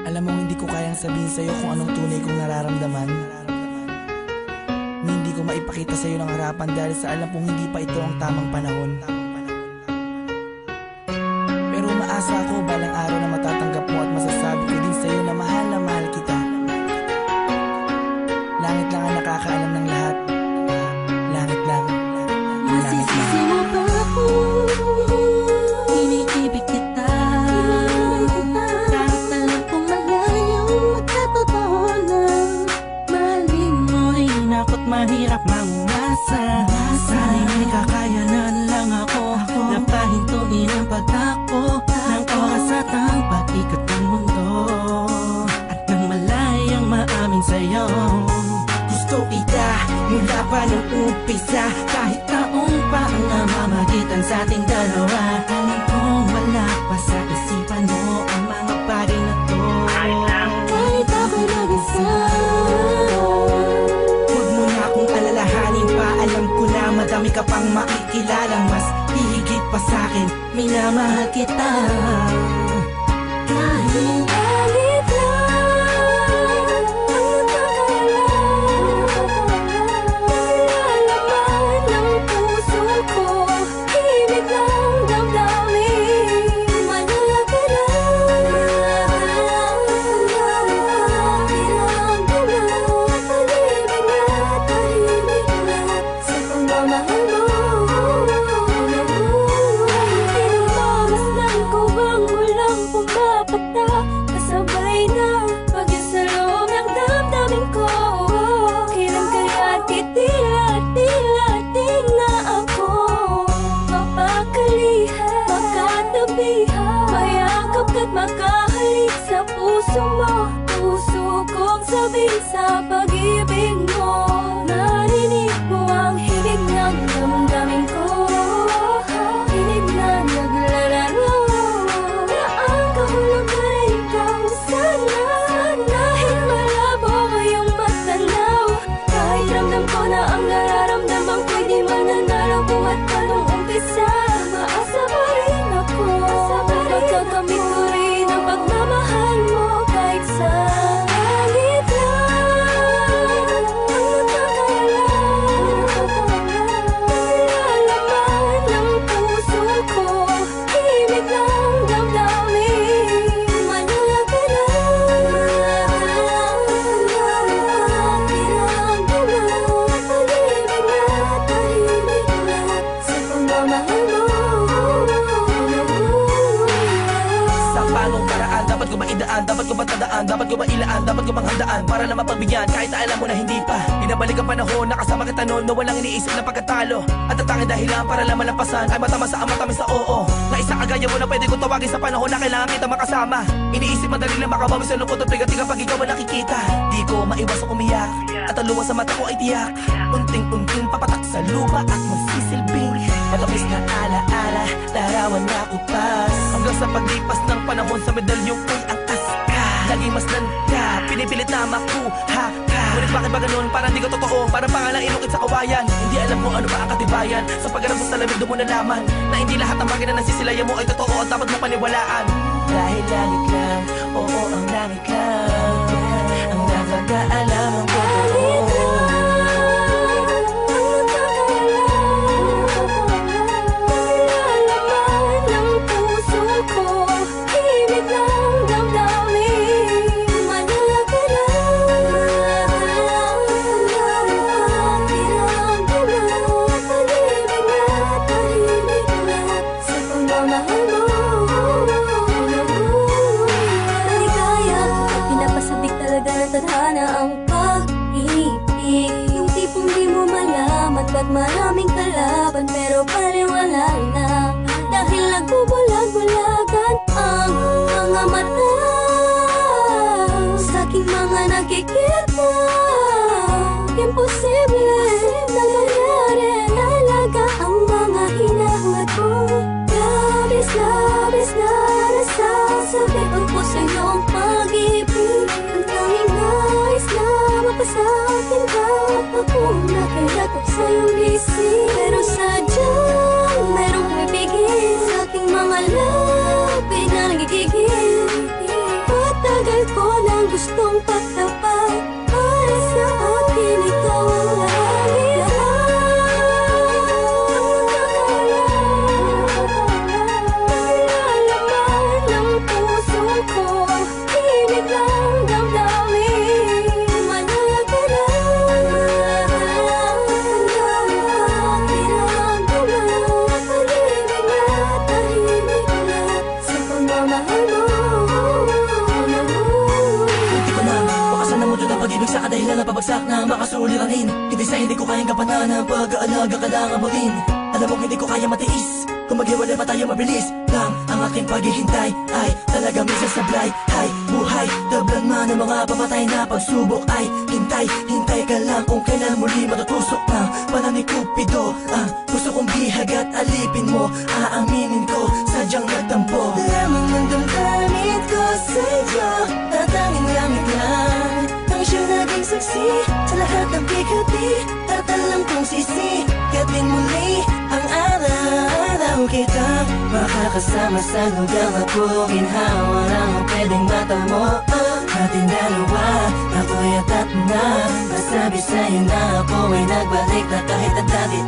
Alam mo, hindi ko kayang sabihin sa'yo kung anong tunay kong nararamdaman. Hindi ko maipakita sa'yo ng harapan dahil sa alam kong hindi pa ito ang tamang panahon. Pero umaasa ako balang araw na matatanggap mo at masasabi ko din sa'yo na mahal kita. Langit lang ang nakakaalam ng lahat. Langit lang. Masisisi mo ba ako? Iniibig kita. Kahit alam kong malayo at katotohanan, mahalin mo ay nakot mahirap mangumasa. Sana'y may kakayanan lang ako na pahintuin ang pagtako ng oras at ang pag-ikot ng mundo, at nang malayang maamin sa'yo. Gusto kita mula pa nung umpisa, kahit taong pa ang namamagitan sa ating dalawa. Alam kong wala pa sa isipan mo ang mga bagay na to. Kahit ako'y mag-isa, huwag mo na akong alalahanin pa. Alam ko na madami ka pang makikilalang mas hihigit pa sa'kin. Minamahal kita. Kahit alit makahalik sa puso mo, puso kong sabihin sa pag-ibig mo. Narinig mo ang himig ng damdamin ko, himig na naglalaro na ang kahulugan ay ikaw. Sana, dahil malabo ko yung matanaw, kahit ramdam ko na ang nararamdaman ko'y di mananalo. Buhat pa nung umpisa, maasa pa rin ako. Pagkakamit ko rin ang pagmamahal mo kahit sa langit lang ang nalalaman ng puso ko, himig ng damdamin. Manalapit lang, pinagduman, pag-ibig na tahimik lang sa pagmamahal mo. Sa panong paraan dapat ko maidaan, dapat ko matandaan, dapat ko mailaan, dapat ko manghandaan para na mapagbigyan kahit na alam mo na hindi pa. Binabalik ang panahon, nakasama kita noon na walang iniisip na pagkatalo. At ang tanging dahilan para lang malampasan ay matama sa matamis sa oo. Na isang kagaya mo na pwede kong tawagin sa panahon na kailangan kita makasama. Iniisip madali lang makabawi sa lungkot at bigat kapag ikaw ang nakikita. Di ko maiwasang umiyak at ang luha sa mata ko ay tiyak. Unting-unting papatak sa lupa at magsisilbing matamis na alaala, larawan na kupas. Hanggang sa paglipas ng panahon sa medalyong ko'y ang aska. Laging masdan ka, pinipilit na makuha ka. Ngunit bakit ba ganun? Parang di ko totoo, parang pangalang inukit sa kawayan. Hindi alam mo ano ba ang katibayan. Sa pagharap sa lamig doon mo nalaman na hindi lahat ng bagay na nasisilayan mo ay totoo at dapat mo paniwalaan. Dahil langit lang, oo ang langit lang ang nakakaalam ang totoo. Maraming kalaban pero paliwala na, dahil nagbubulag-bulagan ang mga mata sa aking mga nakikita. Imposible na mangyari, talaga ang mga hinahangad ko. Labis na nasasabi ang puso iyong pag-ibig. Ang tanging nais na mapasakin ka, ako na kaya sa iyong isip. Pero sadyang merong pumipigil sa aking mga labi na nagigigil. Patagal ko gustong pagtapat para sa akin, ikaw ang langit. Laman ng puso ko, tinig ng damdamin. Manahal ka na, sa pagmamahal mo. Hindi ko na makasan na mundo ng pag-ibig sa kadahilan na pabagsak na makasuliranin. Hindi sa hindi ko kayang kapanan ang pag-aalaga kailangan mo rin. Alam mo hindi ko kaya matiis kung maghiwalay pa tayo mabilis lang. Ang aking paghihintay ay talaga minsan sablay. Hay, buhay, tablan man ang mga pamatay na pagsubok ay hintay, hintay ka lang kung kailan muli matutusok ng panang ni Cupido. Ang gusto kong bihag at alipin mo, aaminin ko, sadyang nagtampo. Lamang ng damdamin ko sa'yo, tatanging langit lang ang siyang naging saksi sa lahat ng bigati. At alam kong sisikapin muli ang araw kita makakasama sa lugar na puginhawa lang ang pwedeng mata mo. Ating dalawa, ako'y atat na masabi sa'yo na ako ay nagbalik na kahit ang dati.